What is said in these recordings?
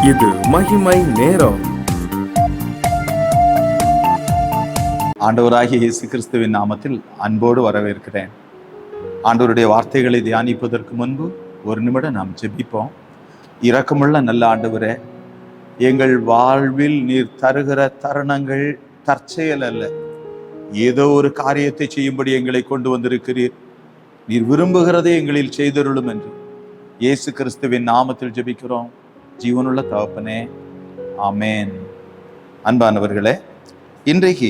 இது மகிமை நேரம். ஆண்டவராகிய இயேசு கிறிஸ்துவின் நாமத்தில் அன்போடு வரவேற்கிறேன். ஆண்டவருடைய வார்த்தைகளை தியானிப்பதற்கு முன்பு ஒரு நிமிடம் நாம் ஜெபிப்போம். இரக்கமுள்ள நல்ல ஆண்டவரே, எங்கள் வாழ்வில் நீர் தருகிற தருணங்கள் தற்செயல் அல்ல. ஏதோ ஒரு காரியத்தை செய்யும்படி எங்களை கொண்டு வந்திருக்கிறீர். நீர் விரும்புகிறதை எங்களில் செய்தருளும் என்று இயேசு கிறிஸ்துவின் நாமத்தில் ஜெபிக்கிறோம் ஜீவனுள்ள தகப்பனே, ஆமேன். அன்பானவர்களே, இன்றைக்கு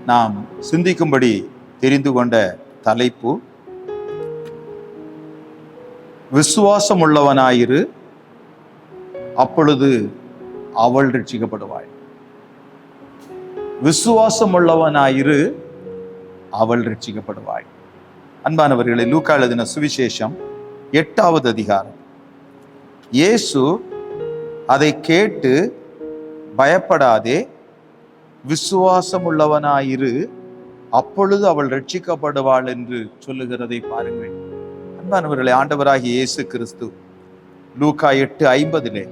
நாம் சிந்திக்கும்படி தெரிந்து கொண்ட தலைப்பு, விசுவாசம் உள்ளவனாயிரு, அப்பொழுது அவள் ரட்சிக்கப்படுவாள். விசுவாசம் உள்ளவனாயிரு, அவள் ரட்சிக்கப்படுவாள். அன்பானவர்களே, லூக்கா எழுதின சுவிசேஷம் 8வது அதிகாரம். இயேசு அதை கேட்டு, பயப்படாதே, விசுவாசம் உள்ளவனாயிரு, அப்பொழுது அவள் ரட்சிக்கப்படுவாள் என்று சொல்லுகிறதை பாருங்கள். அன்பானவர்களே, ஆண்டவராகிய இயேசு கிறிஸ்து லூக்கா 8:50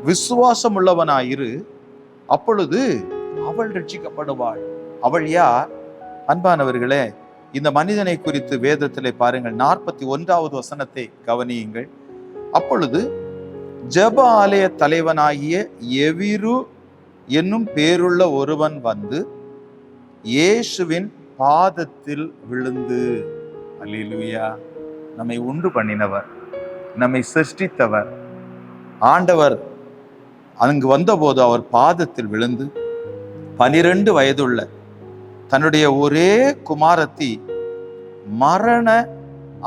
விசுவாசம் உள்ளவனாயிரு, அப்பொழுது அவள் ரட்சிக்கப்படுவாள். அவள் யார்? அன்பானவர்களே, இந்த மனிதனை குறித்து வேதத்திலே பாருங்கள், 41வது வசனத்தை கவனியுங்கள். அப்பொழுது ஜெப ஆலய தலைவனாகிய எவிரு என்னும் பேருள்ள ஒருவன் வந்து இயேசுவின் பாதத்தில் விழுந்து, அல்லேலூயா, நம்மை உண்டு பண்ணினவர், நம்மை சிருஷ்டித்தவர் ஆண்டவர் அங்கு வந்தபோது அவர் பாதத்தில் விழுந்து 12 வயதுள்ள தன்னுடைய ஒரே குமாரத்தி மரண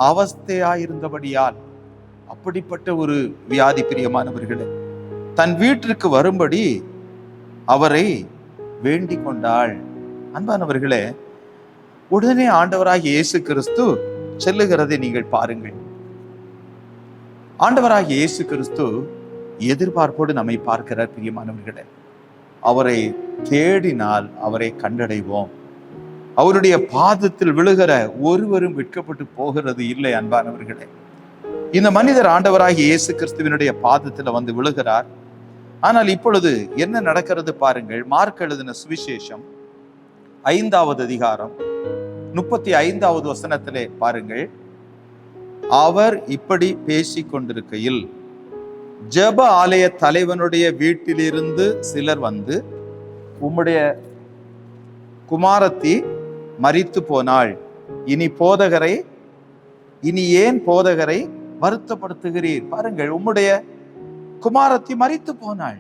அவஸ்தையாயிருந்தபடியால், அப்படிப்பட்ட ஒரு வியாதி, பிரியமானவர்களே, தன் வீட்டிற்கு வரும்படி அவரை வேண்டிக் கொண்டாள். அன்பானவர்களே, உடனே ஆண்டவராகிய இயேசு கிறிஸ்து செல்லுகிறதை நீங்கள் பாருங்கள். ஆண்டவராகிய இயேசு கிறிஸ்து எதிர்பார்ப்போடு நம்மை பார்க்கிறார். பிரியமானவர்களே, அவரை தேடினால் அவரை கண்டடைவோம். அவருடைய பாதத்தில் விழுகிற ஒருவரும் வெட்கப்பட்டு போகிறது இல்லை. அன்பானவர்களே, இந்த மனிதர் ஆண்டவராகிய இயேசு கிறிஸ்துவினுடைய பாதத்துல வந்து விழுகிறார். ஆனால் இப்பொழுது என்ன நடக்கிறது பாருங்கள். மார்க் எழுதின சுவிசேஷம் 5வது அதிகாரம் 35வது வசனத்திலே பாருங்கள். அவர் இப்படி பேசிக் கொண்டிருக்கையில் ஜெப ஆலய தலைவனுடைய வீட்டிலிருந்து சிலர் வந்து, உம்முடைய குமாரத்தி மரித்து போனாள், இனி ஏன் போதகரை வருத்தப்படுத்துகிறீர்? பாருங்கள், உம்முடைய குமாரத்தி மரித்து போனாள்,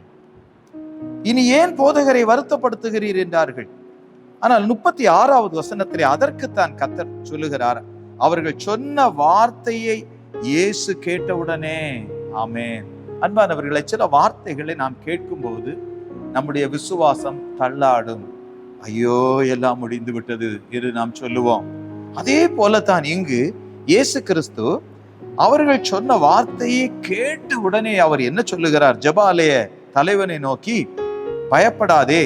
இனி ஏன் போதகரை வருத்தப்படுத்துகிறீர் என்றார்கள். ஆனால் 36வது வசனத்திலே அதற்குத்தான் கர்த்தர் சொல்லுகிறார், அவர்கள் சொன்ன வார்த்தையை இயேசு கேட்டவுடனே. ஆமென். அன்பானவர்களை, சில வார்த்தைகளை நாம் கேட்கும் போது நம்முடைய விசுவாசம் தள்ளாடும். ஐயோ, எல்லாம் முடிந்து விட்டது என்று நாம் சொல்லுவோம். அதே போலத்தான் இங்கு இயேசு கிறிஸ்து அவர்கள் சொன்ன வார்த்தையை கேட்டு உடனே அவர் என்ன சொல்லுகிறார்? ஜெபாலய தலைவனை நோக்கி, பயப்படாதே,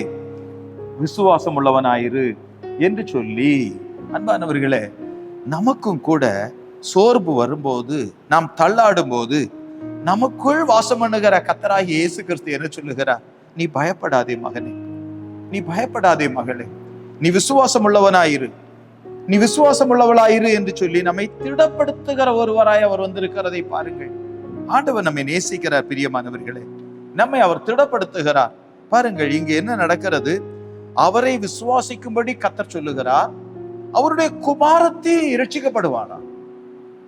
விசுவாசம் உள்ளவனாயிரு என்று சொல்லி. அன்பானவர்களே, நமக்கும் கூட சோர்வு வரும்போது, நாம் தள்ளாடும் போது, நமக்குள் வாசம் பண்ணுகிற கர்த்தராகிய இயேசு கிறிஸ்து என்ன சொல்லுகிறார்? நீ பயப்படாதே மகனே, நீ பயப்படாதே மகளே, நீ விசுவாசம் உள்ளவனாயிரு, நீ விசுவாசம் உள்ளவளாயிரு என்று சொல்லி நம்மை திடப்படுத்துகிற ஒருவராய் அவர் வந்திருக்கிறதை பாருங்கள். ஆண்டவர் நம்மை நேசிக்கிறார். பிரியமானவர்களே, நம்மை அவர் திடப்படுத்துகிறார். பாருங்கள், இங்கு என்ன நடக்கிறது? அவரை விசுவாசிக்கும்படி கர்த்தர் சொல்லுகிறார். அவருடைய குமாரத்தி இரட்சிக்கப்படுவானா?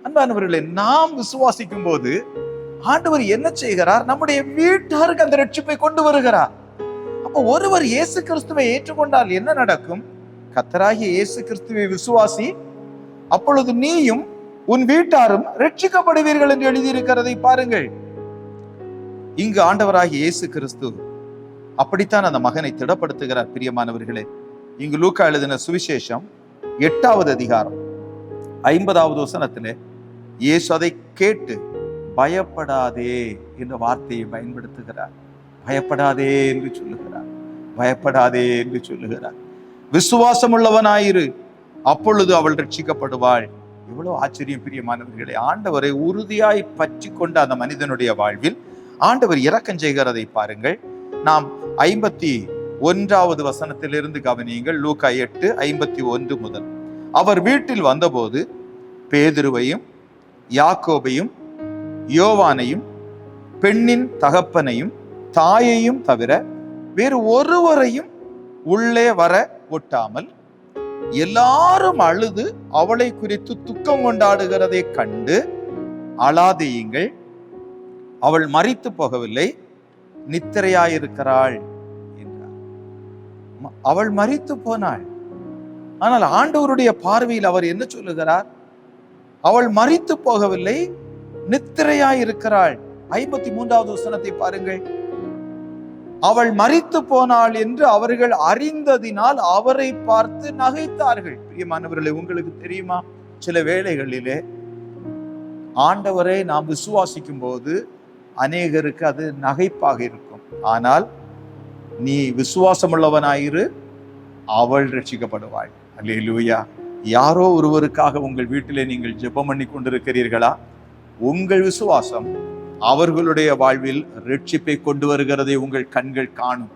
அன்பானவர்களே, நாம் விசுவாசிக்கும் போது ஆண்டவர் என்ன செய்கிறார்? நம்முடைய வீட்டாருக்கு அந்த ரட்சிப்பை கொண்டு வருகிறார். அப்ப ஒருவர் இயேசு கிறிஸ்துவை ஏற்றுக்கொண்டால் என்ன நடக்கும்? கர்த்தராகிய இயேசு கிறிஸ்துவை விசுவாசி, அப்பொழுது நீயும் உன் வீட்டாரும் ரட்சிக்கப்படுவீர்கள் என்று எழுதியிருக்கிறதை பாருங்கள். இங்கு ஆண்டவராகிய இயேசு கிறிஸ்து அப்படித்தான் அந்த மகனை திடப்படுத்துகிறார். பிரியமானவர்களே, இங்கு லூக்கா எழுதின சுவிசேஷம் 8வது அதிகாரம் 50வது வசனத்திலே இயேசு அதை கேட்டு, பயப்படாதே என்ற வார்த்தையை பயன்படுத்துகிறார். பயப்படாதே என்று சொல்லுகிறார். பயப்படாதே என்று சொல்லுகிறார். விசுவாசம் உள்ளவனாயிரு, அப்பொழுது அவள் ரட்சிக்கப்படுவாள். எவ்வளவு ஆச்சரியம் பிரியமானவர்களே! ஆண்டவரை உறுதியாய் பற்றி கொண்ட அந்த மனிதனுடைய வாழ்வில் ஆண்டவர் இரக்கம் செய்கிறதை பாருங்கள். நாம் 51வது வசனத்திலிருந்து கவனியுங்கள். லூக்கா 8:51 முதல். அவர் வீட்டில் வந்தபோது பேதுருவையும் யாக்கோபையும் யோவானையும் பெண்ணின் தகப்பனையும் தாயையும் தவிர வேறு ஒருவரையும் உள்ளே வர ஒட்டாமல் எல்லாரும் அழுது அவளை குறித்து துக்கம் கொண்டாடுகிறதை கண்டு, அழாதேயுங்கள், அவள் மரித்து போகவில்லை, நித்திரையாயிருக்கிறாள் என்றார். அவள் மரித்து போனாள். ஆனால் ஆண்டவருடைய பார்வையில் அவர் என்ன சொல்லுகிறார்? அவள் மரித்து போகவில்லை, நித்திரையாயிருக்கிறாள். 53வது வசனத்தை பாருங்கள். அவள் மரித்து போனாள் என்று அவர்கள் அறிந்ததினால் அவரை பார்த்து நகைத்தார்கள். பிரியமானவர்களே, உங்களுக்கு தெரியுமா, சில வேளைகளிலே ஆண்டவரை நாம் விசுவாசிக்கும் போது அநேகருக்கு அது நகைப்பாக இருக்கும். ஆனால் நீ விசுவாசமுள்ளவனாயிரு, அவள் ரட்சிக்கப்படுவாள். அல்லேலூயா. யாரோ ஒருவருக்காக உங்கள் வீட்டிலே நீங்கள் ஜெபம் பண்ணி கொண்டிருக்கிறீர்களா? உங்கள் விசுவாசம் அவர்களுடைய வாழ்வில் ரட்சிப்பை கொண்டு வருகிறதை உங்கள் கண்கள் காணும்.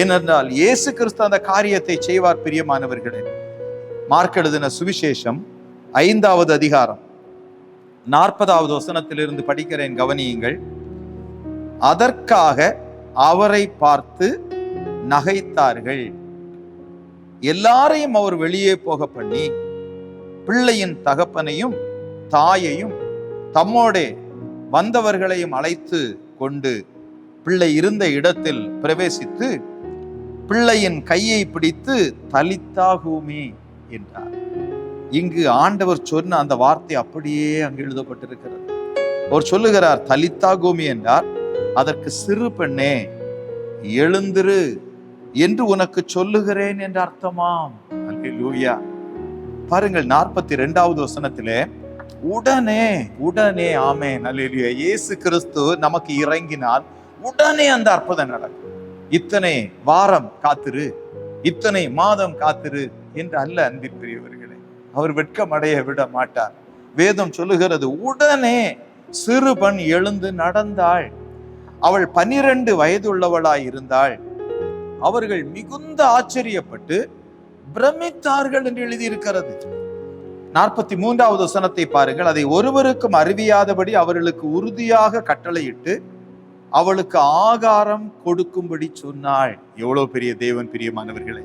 ஏனென்றால் இயேசு கிறிஸ்து அந்த காரியத்தை செய்வார். பிரியமானவர்களே, மார்க் எழுதின சுவிசேஷம் 5வது அதிகாரம் 40வது வசனத்திலிருந்து படிக்கிறேன், கவனியுங்கள். அதற்காக அவரை பார்த்து நகைத்தார்கள். எல்லாரையும் அவர் வெளியே போக பண்ணி பிள்ளையின் தகப்பனையும் தாயையும் தம்மோடே வந்தவர்களையும் அழைத்து கொண்டு பிள்ளை இருந்த இடத்தில் பிரவேசித்து பிள்ளையின் கையை பிடித்து தலித்தாகுமே என்றார். இங்கு ஆண்டவர் சொன்ன அந்த வார்த்தை அப்படியே அங்கு எழுதப்பட்டிருக்கிறது. அவர் சொல்லுகிறார், தலித்தாகுமே என்றார். அதற்கு சிறு பெண்ணே எழுந்திரு என்று உனக்கு சொல்லுகிறேன் என்று அர்த்தமாம். அல்லேலூயா. பாருங்கள், 42வது வசனத்திலே உடனே ஆமென், அல்லேலூயா. இயேசு கிறிஸ்து நமக்கு இறங்கினால் உடனே அந்த அற்புதம் நடக்கும். இத்தனை வாரம் காத்திரு, இத்தனை மாதம் காத்திரு என்று அல்ல, அன்பிற்குரியவர்களே. அவர் வெட்கமடைய விட மாட்டார். வேதம் சொல்லுகிறது, உடனே சிறு பெண் எழுந்து நடந்தாள். அவள் 12 வயதுள்ளவளாய் இருந்தாள். அவர்கள் மிகுந்த ஆச்சரியப்பட்டு பிரமித்தார்கள் என்று எழுதியிருக்கிறது. 43வது வசனத்தை பாருங்கள். அதை ஒருவருக்கும் அறிவியாதபடி அவர்களுக்கு உறுதியாக கட்டளையிட்டு அவளுக்கு ஆகாரம் கொடுக்கும்படி சொன்னாள். எவ்வளவு பெரிய தேவன், பிரியமானவர்களே.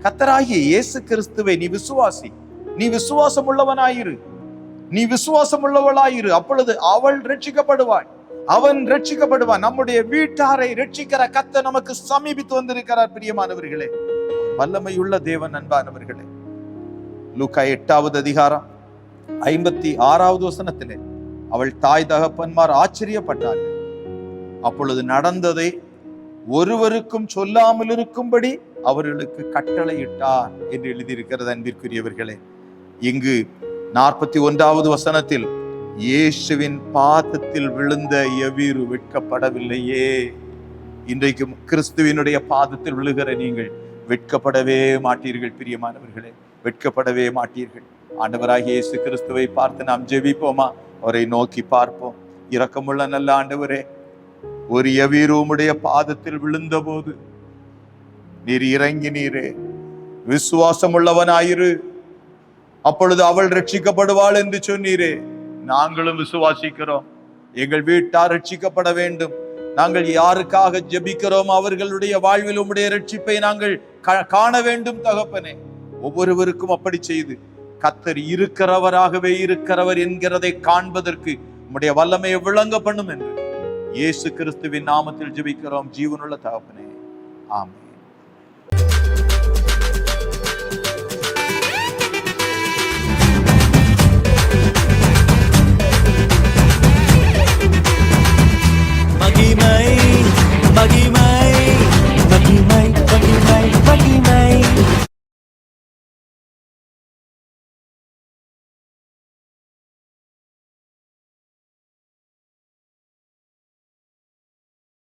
கர்த்தராகிய இயேசு கிறிஸ்துவை நீ விசுவாசி, நீ விசுவாசம் உள்ளவனாயிரு, நீ விசுவாசம் உள்ளவளாயிரு. அப்பொழுது அவள் ரட்சிக்கப்படுவாள், அவன் ரட்சிக்கப்படுவான். நம்முடைய வீட்டாரை ரட்சிக்கிற கர்த்தர் நமக்கு சமீபித்து வந்திருக்கிறார். பிரியமானவர்களே, வல்லமையுள்ள தேவன். அன்பானவர்களே, லூக்கா 8வது அதிகாரம் 56வது வசனத்திலே அவள் தாய் தகப்பன்மார் ஆச்சரியப்பட்டார்கள். அப்பொழுது நடந்ததை ஒருவருக்கும் சொல்லாமல் இருக்கும்படி அவர்களுக்கு கட்டளையிட்டார் என்று எழுதியிருக்கிறது. அன்பிற்குரியவர்களே, இங்கு 41வது வசனத்தில் இயேசுவின் பாதத்தில் விழுந்த எவீரு வெட்கப்படவில்லையே. இன்றைக்கும் கிறிஸ்துவினுடைய பாதத்தில் விழுகிற நீங்கள் வெட்கப்படவே மாட்டீர்கள். பிரியமானவர்களே, வெட்கப்படவே மாட்டீர்கள். ஆண்டவராகிய இயேசு கிறிஸ்துவை பார்த்து நாம் ஜெபிப்போமா? அவரை நோக்கி பார்ப்போம். இரக்கமுள்ள நல்ல ஆண்டவரே, ஒரு எவீரு உம்முடைய பாதத்தில் விழுந்த போது நீர் இறங்கினீரே. விசுவாசம் உள்ளவனாயிரு, அப்பொழுது அவள் ரட்சிக்கப்படுவாள் என்று சொன்னீரே. நாங்களும் விசுவாசிக்கிறோம். எங்கள் வீட்டார் ரட்சிக்கப்பட வேண்டும். நாங்கள் யாருக்காக ஜெபிக்கிறோம் அவர்களுடைய வாழ்வில் உம்முடைய ரட்சிப்பை நாங்கள் காண வேண்டும் தகப்பனே. ஒவ்வொருவருக்கும் அப்படி செய்து கர்த்தர் இருக்கிறவராகவே இருக்கிறவர் என்கிறதை காண்பதற்கு உம்முடைய வல்லமையை விளங்க பண்ணும் என்று இயேசு கிறிஸ்துவின் நாமத்தில் ஜெபிக்கிறோம் ஜீவனுள்ள தகப்பனே, ஆமென். மகிமை